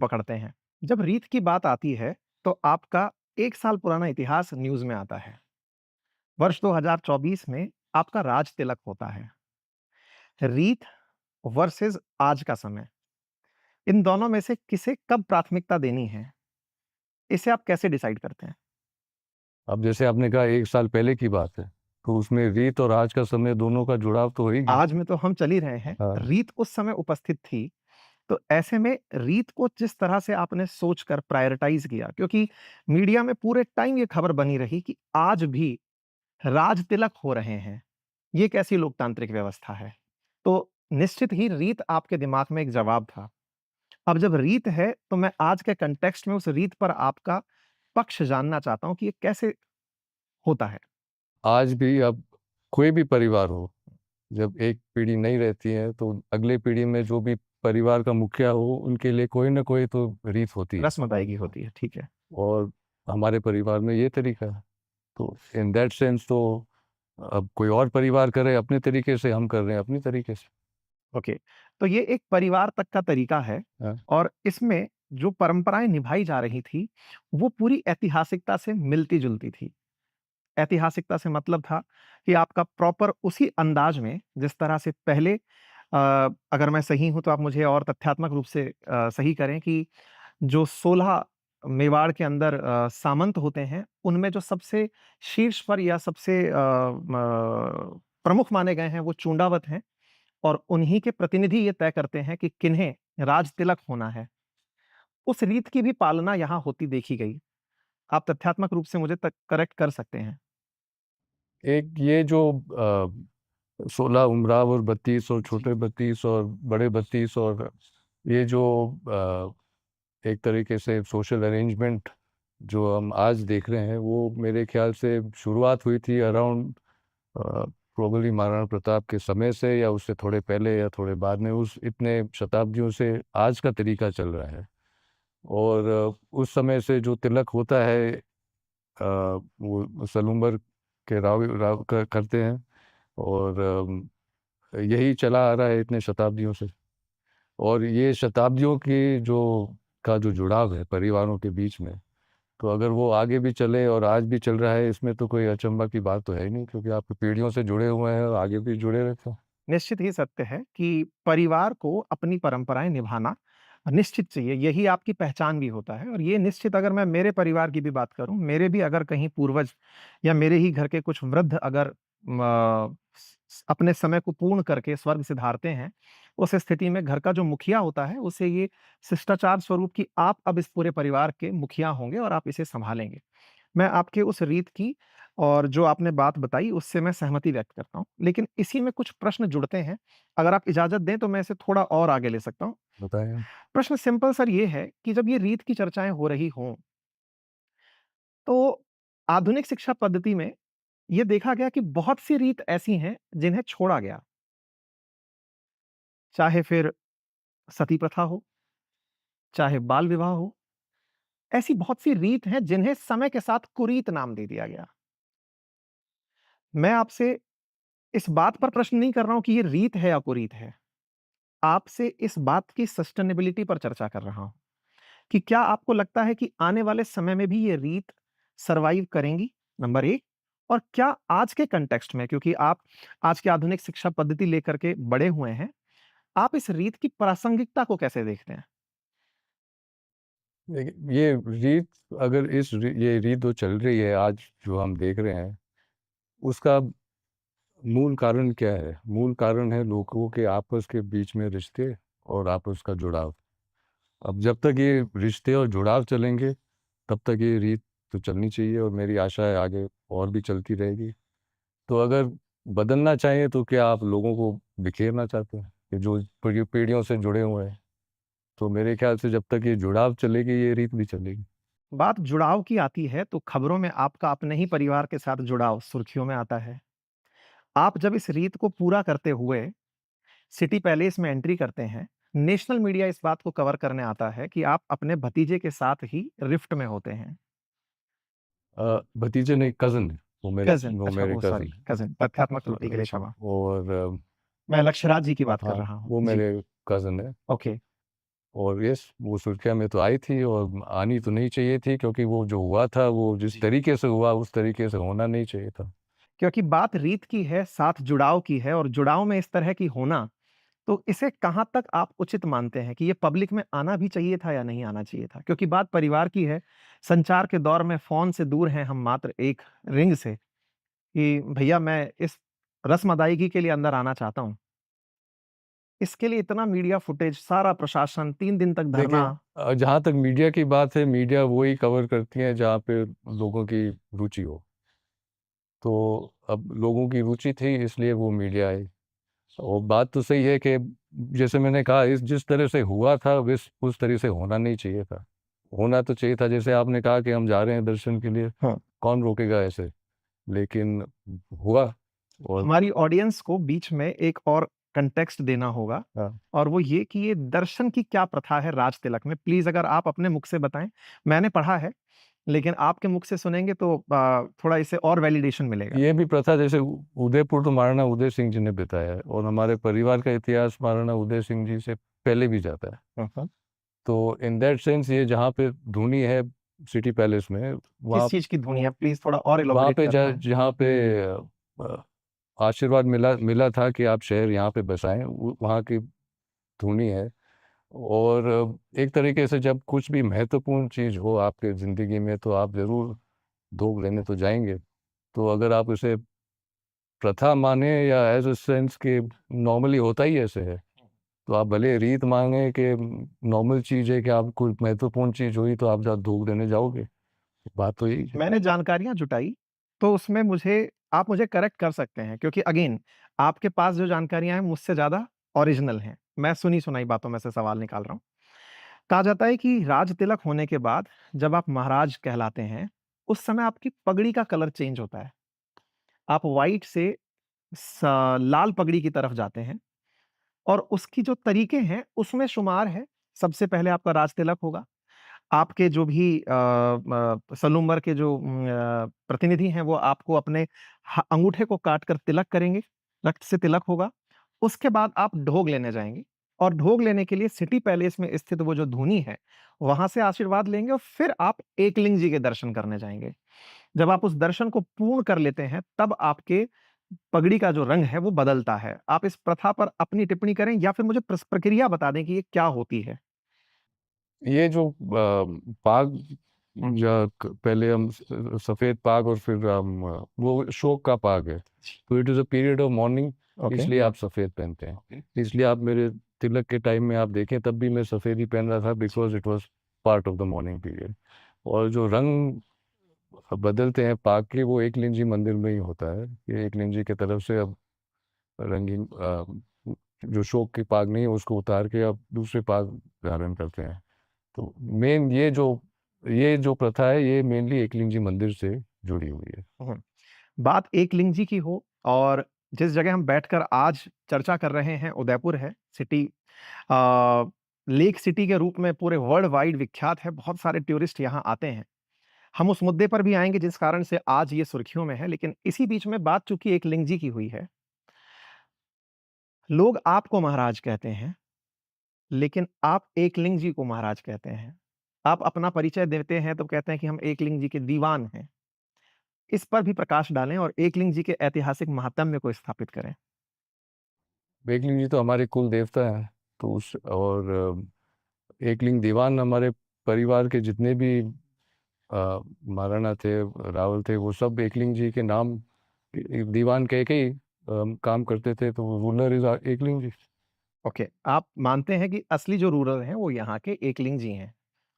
पकड़ते हैं। जब रीत की बात आती है, तो आपका 1 साल पुराना इतिहास न्यूज़ में आता है। वर्ष 2024 में आपका राज तिलक होता है। रीत वर्सेस आज का समय, इन दोनों में से किसे कब प्राथमिकता देनी है, इसे आप कैसे डिसाइड करते हैं? अब जैसे आपने कहा 1 साल पहले की बात है, तो उसमें रीत और आज का समय दोनों का जुड़ाव तो हो ही गया। आज में तो हम चल ही रहे हैं, हाँ, रीत उस समय उपस्थित थी, तो ऐसे में रीत को जिस तरह से आपने सोचकर प्रायोरिटाइज़ किया, क्योंकि मीडिया में पूरे टाइम ये खबर बनी रही कि आज भी राज तिलक हो रहे हैं। ये कैसी लोकतांत्रिक व्यवस्था है? तो निश्चित ही रीत आपके दिमाग में एक जवाब था। अब जब रीत है, तो मैं आज के कॉन्टेक्स्ट में उस रीत पर आपका पक्ष जानना चाहता हूँ कि ये कैसे होता है? आज भी अब कोई भी परिवार हो, जब एक पीढ़ी नहीं रहती है, तो अगली पीढ़ी में जो भी परिवार का मुखिया हो, उनके लिए कोई ना कोई तो रीत होती है। रस्म अदायगी होती है, ठीक है। और हमारे परिवार में ये तरीका है। तो इन दैट सेंस तो अब कोई और परिवार करे अपने तरीके से, हम कर रहे हैं अपनी तरीके से। ओके, तो ये एक परिवार तक का तरीका है हाँ, और इसमें जो परंपराएँ निभाई जा रही थी, वो पूरी ऐतिहासिकता से मिलती-जुलती थी। ऐतिहासिकता से मतलब था कि आपका प्रॉपर उसी अंदाज में जिस तरह से पहले अगर मैं सही हूँ तो आप मुझे और तथ्यात्मक रूप से सही करें कि जो 16 मेवाड़ के अंदर सामंत होते हैं, उनमें जो सबसे शीर्ष पर या सबसे प्रमुख माने गए हैं, वो चूंडावत हैं और उन्हीं के प्रतिनिधि ये तय करते हैं कि किन्हें राज तिलक होना है। उस रीत की भी पालना यहाँ होती देखी गई। आप तथ्यात्मक रूप से मुझे करेक्ट कर सकते हैं। एक ये जो 16 उमराव और 32 और जी। छोटे 32 और बड़े 32 और ये जो एक तरीके से सोशल अरेंजमेंट जो हम आज देख रहे हैं, वो मेरे ख्याल से शुरुआत हुई थी अराउंड प्रोबेबली महाराणा प्रताप के समय से, या उससे थोड़े पहले या थोड़े बाद में। उस इतने शताब्दियों से आज का तरीका चल रहा है। और उस समय से जो तिलक होता है, वो सलूम्बर के राव करते हैं। और यही चला आ रहा है इतने शताब्दियों से। और ये शताब्दियों की जो जुड़ाव है परिवारों के बीच में, तो अगर वो आगे भी चले और आज भी चल रहा है, इसमें तो कोई अचंभा की बात तो है ही नहीं, क्योंकि आप पीढ़ियों से जुड़े हुए हैं और आगे भी जुड़े रहते हैं। निश्चित ही सत्य है कि परिवार को अपनी परंपराएँ निभाना निश्चित चाहिए, यही आपकी पहचान भी होता है और ये निश्चित अगर मैं मेरे परिवार की भी बात करूँ, मेरे भी अगर कहीं पूर्वज या मेरे ही घर के कुछ वृद्ध अगर अपने समय को पूर्ण करके स्वर्ग सिधारते हैं, उस स्थिति में घर का जो मुखिया होता है, उसे ये शिष्टाचार स्वरूप कि आप अब इस पूरे परिवार के मुखिया होंगे और आप इसे सँभालेंगे। मैं आपके उस रीत की और जो आपने बात बताई उससे मैं सहमति व्यक्त करता हूँ। लेकिन इसी में कुछ प्रश्न जुड़ते हैं। अगर आप इजाज़त दें तो मैं इसे थोड़ा और आगे ले सकता हूँ। बताएं। प्रश्न सिंपल सर ये है कि जब ये रीत की चर्चाएँ हो रही हों, तो आधुनिक शिक्षा पद्धति में ये देखा गया कि बहुत सी रीत ऐसी हैं जिन्हें छोड़ा गया। चाहे फिर सती प्रथा हो, चाहे बाल विवाह हो, ऐसी बहुत सी रीत हैं जिन्हें समय के साथ कुरीत नाम दे दिया गया। मैं आपसे इस बात पर प्रश्न नहीं कर रहा हूँ कि ये रीत है या कुरीत है। आपसे इस बात की सस्टेनेबिलिटी पर चर्चा कर रहा हूँ, कि क्या आपको लगता है कि आने वाले समय में भी ये रीत सर्वाइव करेंगी? नंबर 1 और क्या आज के कॉन्टेक्स्ट में क्योंकि आप आज की आधुनिक शिक्षा पद्धति लेकर के बड़े हुए हैं, आप इस रीत की प्रासंगिकता को कैसे देखते हैं? देखिए, ये रीत, अगर ये रीत जो चल रही है आज, जो हम देख रहे हैं, उसका मूल कारण क्या है? मूल कारण है लोगों के आपस के बीच में रिश्ते और आपस का जुड़ाव। अब जब तक ये रिश्ते और जुड़ाव चलेंगे, तब तक ये रीत तो चलनी चाहिए, और मेरी आशा है आगे और भी चलती रहेगी। तो अगर बदलना चाहें, तो क्या आप लोगों को बिखेरना चाहते हैं कि जो पीढ़ियों से जुड़े हुए हैं? तो मेरे ख्याल से जब तक ये जुड़ाव चलेगी, ये रीत भी चलेगी। बात जुड़ाव की आती है तो खबरों में आपका अपने ही परिवार के साथ जुड़ाव सुर्खियों में आता है। आप जब इस रीत को पूरा करते हुए सिटी पैलेस में एंट्री करते हैं, नेशनल मीडिया इस बात को कवर करने आता है कि आप अपने भतीजे के साथ ही रिफ्ट में होते हैं। भतीजे नहीं, कज़न है। कज़िन वो अच्छा मेरे ओह सॉरी कज़न। कज़िन तथ्यात्मक त्रुटि के लिए क्षमा। और मैं लक्ष्यराज जी की बात कर हाँ, रहा हूँ। वो जी, मेरे कज़न है। ओके। और यस, वो सुर्खियाँ में तो आई थी और आनी तो नहीं चाहिए थी, क्योंकि वो जो हुआ था वो जिस तरीके से हुआ उस तरीके से होना नहीं चाहिए था। क्योंकि बात रीत की है, साथ जुड़ाव की है और जुड़ाव में इस तरह की होना, तो इसे कहाँ तक आप उचित मानते हैं कि ये पब्लिक में आना भी चाहिए था या नहीं आना चाहिए था? क्योंकि बात परिवार की है, संचार के दौर में फ़ोन से दूर हैं हम मात्र एक रिंग से कि भैया मैं इस रस्म अदायगी के लिए अंदर आना चाहता हूँ। इसके लिए इतना मीडिया फुटेज, सारा प्रशासन 3 दिन तक धरना। देखिए, जहाँ तक मीडिया की बात है, मीडिया वही कवर करती है जहाँ पे लोगों की रुचि हो। तो अब लोगों की रुचि थी, इसलिए वो मीडिया आई। और बात तो सही है कि जैसे मैंने कहा, इस जिस तरह से हुआ था विस उस तरह से होना नहीं चाहिए था। होना तो चाहिए था, जैसे आपने कहा कि हम जा रहे हैं दर्शन के लिए, हाँ। कौन रोकेगा ऐसे? लेकिन हुआ। और हमारी ऑडियंस को बीच में एक और कॉन्टेक्स्ट देना होगा हाँ, और वो ये कि ये दर्शन की क्या प्रथा है राज तिलक में? प्लीज़ अगर आप अपने मुख से बताएँ। मैंने पढ़ा है, लेकिन आपके मुख से सुनेंगे तो थोड़ा इसे और वैलिडेशन मिलेगा। ये भी प्रथा जैसे उदयपुर तो महाराणा उदय सिंह जी ने बताया है, और हमारे परिवार का इतिहास महाराणा उदय सिंह जी से पहले भी जाता है। हाँ, हाँ। तो इन दैट सेंस ये जहाँ पे धुनी है सिटी पैलेस में, किस वहाँ चीज़ की धुन है? प्लीज़ थोड़ा और वहाँ इलैबोरेट पे कर पाएँ? जहाँ पे अ, आशीर्वाद मिला मिला था कि आप शहर यहाँ पे बसाएं, वहाँ की धुनी है। और एक तरीके से जब कुछ भी महत्वपूर्ण चीज़ हो आपके ज़िंदगी में, तो आप ज़रूर धूप लेने तो जाएंगे। तो अगर आप इसे प्रथा माने या एज अ सेंस कि नॉर्मली होता ही ऐसे है, तो आप भले रीत मांगे कि नॉर्मल चीज़ है कि आप कोई महत्वपूर्ण चीज़ हुई तो आप जब धूप देने जाओगे, बात तो यही है। मैंने जानकारियाँ जुटाई, तो उसमें मुझे आप मुझे करेक्ट कर सकते हैं क्योंकि अगेन आपके पास जो जानकारियाँ हैं मुझसे ज़्यादा ओरिजिनल हैं। मैं सुनी-सुनाई बातों में से सवाल निकाल रहा हूँ। कहा जाता है कि राज तिलक होने के बाद जब आप महाराज कहलाते हैं, उस समय आपकी पगड़ी का कलर चेंज होता है। आप व्हाइट से स लाल पगड़ी की तरफ जाते हैं और उसकी जो तरीके हैं, उसमें शुमार है, सबसे पहले आपका राज तिलक होगा। आपके जो भी सलूमर के जो प्रतिनिधि हैं, वो आपको अपने अंगूठे को काट कर तिलक करेंगे, रक्त से तिलक होगा। उसके बाद आप ढोग लेने जाएँगे और ढोग लेने के लिए सिटी पैलेस में स्थित वो जो धूनी है, वहाँ से आशीर्वाद लेंगे और फिर आप एकलिंग जी के दर्शन करने जाएँगे। जब आप उस दर्शन को पूर्ण कर लेते हैं, तब आपके पगड़ी का जो रंग है, वो बदलता है। आप इस प्रथा पर अपनी टिप्पणी करें या फिर मुझे प्रक्रिया बता दें कि ये क्या होती है? ये जो पाग, या पहले हम सफ़ेद पाग और फिर हम वो शोक का पाग है। तो it is a period of morning, okay. इसलिए आप सफ़ेद पहनते हैं। इसलिए आप मेरे तिलक के टाइम में आप देखें, तब भी मैं सफ़ेद ही पहन रहा था, because it was part of the morning period. और जो रंग बदलते हैं पाग के, वो एकलिंग जी मंदिर में ही होता है। ये एकलिंग जी की तरफ से अब रंगीन जो शोक के पाग नहीं है उसको उतार के अब दूसरे पाग धारण करते हैं। तो मेन ये जो प्रथा है, ये मेनली एकलिंग जी मंदिर से जुड़ी हुई है। हुँ। बात एकलिंग जी की हो और जिस जगह हम बैठकर आज चर्चा कर रहे हैं उदयपुर है, सिटी अ, लेक सिटी के रूप में पूरे वर्ल्ड वाइड विख्यात है, बहुत सारे टूरिस्ट यहाँ आते हैं। हम उस मुद्दे पर भी आएँगे जिस कारण से आज ये सुर्खियों में है, लेकिन इसी बीच में बात चूँकि एकलिंग जी की हुई है, लोग आपको महाराज कहते हैं, लेकिन आप एकलिंग जी को महाराज कहते हैं। आप अपना परिचय देते हैं तो कहते हैं कि हम एकलिंग जी के दीवान हैं। इस पर भी प्रकाश डालें और एकलिंग जी के ऐतिहासिक महात्म्य को स्थापित करें। एकलिंग जी तो हमारे कुल देवता हैं। तो उस और एकलिंग दीवान हमारे परिवार के जितने भी महाराणा थे, रावल थे, वो सब एकलिंग जी के नाम दीवान कह के ही काम करते थे। तो ruler is Ekling ji. Okay, आप मानते हैं कि असली जो रूलर हैं वो यहाँ के एकलिंग जी हैं।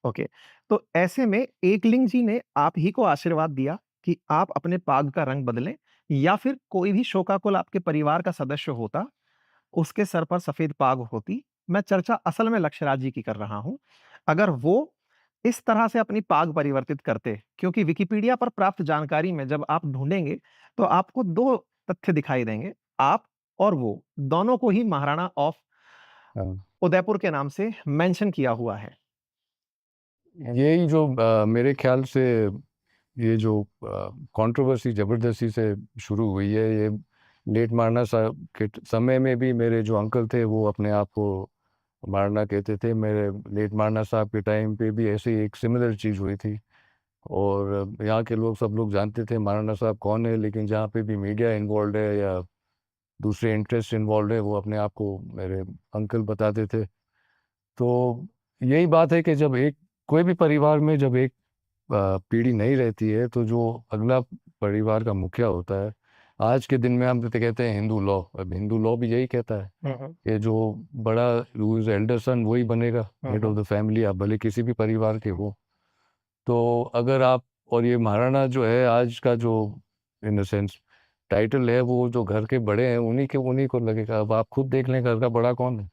ओके, तो ऐसे में एकलिंग जी ने आप ही को आशीर्वाद दिया कि आप अपने पाग का रंग बदलें या फिर कोई भी शोकाकुल आपके परिवार का सदस्य होता, उसके सर पर सफ़ेद पाग होती। मैं चर्चा असल में लक्ष्यराज जी की कर रहा हूँ। अगर वो इस तरह से अपनी पाग परिवर्तित करते क्योंकि विकिपीडिया पर प्राप्त जानकारी में जब आप ढूँढेंगे, तो आपको 2 तथ्य दिखाई देंगे। आप और वो, दोनों को ही महाराणा ऑफ हाँ, उदयपुर के नाम से मेंशन किया हुआ है। यही जो मेरे ख्याल से ये जो कंट्रोवर्सी ज़बरदस्ती से शुरू हुई है, ये लेट महाराणा साहब के समय में भी मेरे जो अंकल थे वो अपने आप को मारना कहते थे। मेरे लेट मारना साहब के टाइम पे भी ऐसी एक सिमिलर चीज़ हुई थी, और यहाँ के लोग सब लोग जानते थे मारना साहब कौन है, लेकिन जहाँ पे भी मीडिया इन्वॉल्व है या दूसरे इंटरेस्ट इन्वॉल्व है, वो अपने आप को मेरे अंकल बताते थे। तो यही बात है कि जब एक कोई भी परिवार में जब एक पीढ़ी नहीं रहती है, तो जो अगला परिवार का मुखिया होता है, आज के दिन में हम तो कहते हैं हिंदू लॉ, अब हिंदू लॉ भी यही कहता है हम्म कि जो बड़ा हु इज एल्डर सन वही बनेगा head of hmm the family, आप भले किसी भी परिवार के हो। तो अगर आप, और ये महाराणा जो है आज का जो इन द सेंस टाइटल है, वो जो घर के बड़े हैं उन्हीं को लगेगा। अब आप खुद देख लें घर का बड़ा कौन है।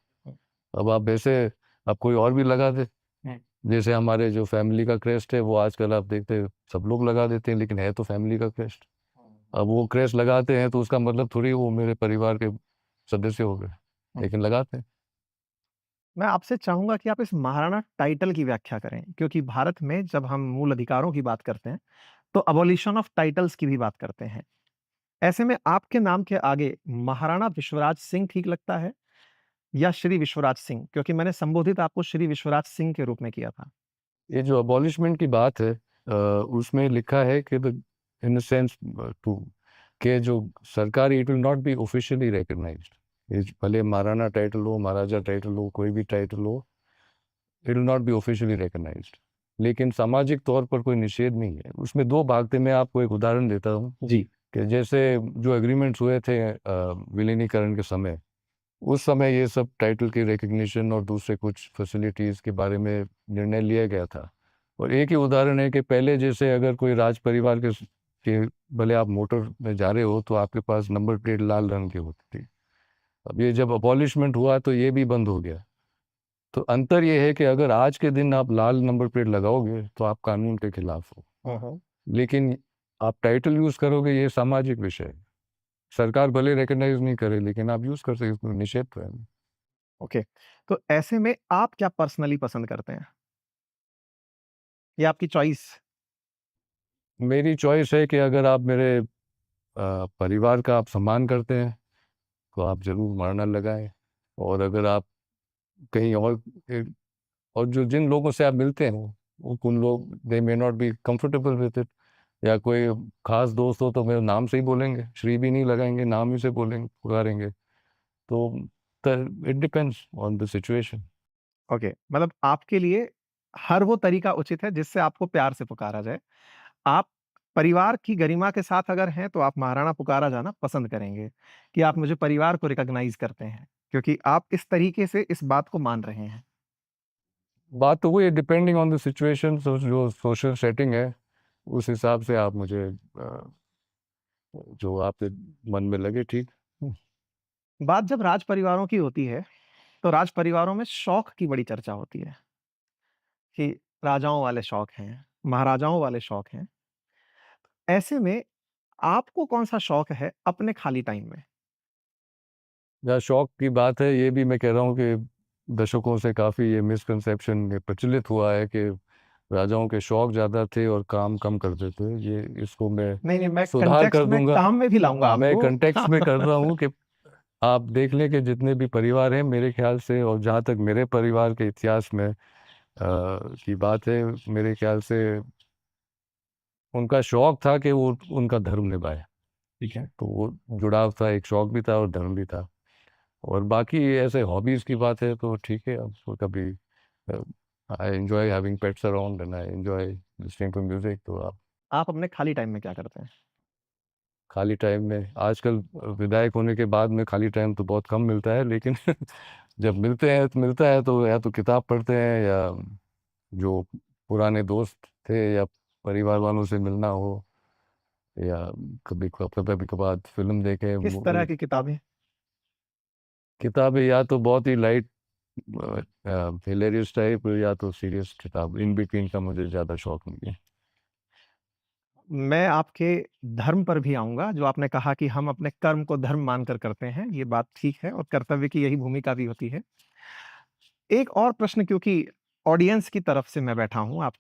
अब आप वैसे अब कोई और भी लगा दे, हम्म। जैसे हमारे जो फैमिली का क्रेस्ट है वो आजकल आप देखते हैं सब लोग लगा देते हैं, लेकिन है तो फैमिली का क्रेस्ट। अब वो क्रेस्ट लगाते हैं तो उसका मतलब थोड़ी वो मेरे परिवार के सदस्य हो गए, लेकिन लगाते हैं। मैं आपसे चाहूंगा कि आप इस महाराणा टाइटल की व्याख्या करें, क्योंकि भारत में जब हम मूल अधिकारों की बात करते हैं तो अबॉलिशन ऑफ टाइटल्स की भी बात करते हैं। ऐसे में आपके नाम के आगे महाराणा विश्वराज सिंह ठीक लगता है या श्री विश्वराज सिंह, क्योंकि मैंने संबोधित आपको श्री विश्वराज सिंह के रूप में किया था। ये जो अबॉलिशमेंट की बात है, उसमें लिखा है कि इन द सेंस टू के जो सरकारी, it will not be officially recognised. भले महाराणा टाइटल हो, महाराजा टाइटल हो, कोई भी टाइटल हो, it will not be officially recognised. लेकिन सामाजिक तौर पर कोई निषेध नहीं है। उसमें दो भाग थे, मैं आपको एक उदाहरण देता हूँ जी। कि जैसे जो एग्रीमेंट्स हुए थे विलीनीकरण के समय, उस समय ये सब टाइटल की रिकग्निशन और दूसरे कुछ फैसिलिटीज़ के बारे में निर्णय लिया गया था। और एक ही उदाहरण है कि पहले जैसे अगर कोई राज परिवार के भले आप मोटर में जा रहे हो तो आपके पास नंबर प्लेट लाल रंग की होती थी। अब ये जब अबॉलिशमेंट हुआ तो ये भी बंद हो गया। तो अंतर ये है कि अगर आज के दिन आप लाल नंबर प्लेट लगाओगे तो आप कानून के खिलाफ हो, हम्म। लेकिन आप टाइटल यूज़ करोगे, ये सामाजिक विषय है। सरकार भले रिकग्नाइज नहीं करे, लेकिन आप यूज़ कर सकते, इसमें निषेध तो है नहीं। ओके, तो ऐसे में आप क्या पर्सनली पसंद करते हैं, ये आपकी चॉइस? मेरी चॉइस है कि अगर आप मेरे परिवार का आप सम्मान करते हैं तो आप ज़रूर मरना लगाएं। और अगर आप कहीं और जो जिन लोगों से आप मिलते हैं वो उन लोग they may not be comfortable with it, या कोई खास दोस्त हो तो मेरे नाम से ही बोलेंगे, श्री भी नहीं लगाएंगे, नाम ही से बोलेंगे, पुकारेंगे। तो it depends on the situation. Okay, मतलब आपके लिए हर वो तरीका उचित है जिससे आपको प्यार से पुकारा जाए। आप परिवार की गरिमा के साथ अगर हैं तो आप महाराणा पुकारा जाना पसंद करेंगे कि आप मुझे परिवार को रिकॉग्नाइज करते हैं, क्योंकि आप इस तरीके से इस बात को मान रहे हैं। बात तो वही है, डिपेंडिंग ऑन द सिचुएशन, जो सोशल सेटिंग है उस हिसाब से आप मुझे जो आपके मन में लगे ठीक। बात जब राज परिवारों की होती है तो राज परिवारों में शौक की बड़ी चर्चा होती है कि राजाओं वाले शौक हैं, महाराजाओं वाले शौक हैं। ऐसे में आपको कौन-सा शौक है अपने खाली टाइम में? जहाँ शौक की बात है, ये भी मैं कह रहा हूँ कि दशकों से काफ़ी ये मिसकंसेप्शन ये प्रचलित हुआ है कि राजाओं के शौक ज़्यादा थे और काम कम करते थे। ये इसको मैं नहीं, नहीं, मैं सुधार कॉन्टेक्स्ट कर में दूंगा। काम में भी लाऊँगा मैं आपको। कंटेक्स्ट में कर रहा हूँ कि आप देख लें कि जितने भी परिवार हैं मेरे ख्याल से, और जहाँ तक मेरे परिवार के इतिहास में की बात है, मेरे ख्याल से उनका शौक था कि वो उनका धर्म निभाए। ठीक है। तो वो जुड़ाव था, एक शौक भी था और धर्म भी था। और बाकी ऐसे हॉबीज़ की बात है तो ठीक है, अब तो कभी I enjoy having pets around and I enjoy listening to music. तो आप आप अपने खाली टाइम में क्या करते हैं? खाली टाइम में आजकल विधायक होने के बाद में खाली टाइम तो बहुत कम मिलता है, लेकिन जब मिलता है तो या तो किताब पढ़ते हैं, या जो पुराने दोस्त थे या परिवार वालों से मिलना हो, या कभी कभार फिल्म देखें। किस तरह की किताबें? किताबें या तो बहुत ही लाइट हिलेरियस टाइप, या तो सीरियस किताब, इन बिटवीन का मुझे ज़्यादा शौक नहीं है। मैं आपके धर्म पर भी आऊँगा, जो आपने कहा कि हम अपने कर्म को धर्म मानकर करते हैं, ये बात ठीक है और कर्तव्य की यही भूमिका भी होती है। एक और प्रश्न, क्योंकि ऑडियंस की तरफ से मैं बैठा हूँ, आप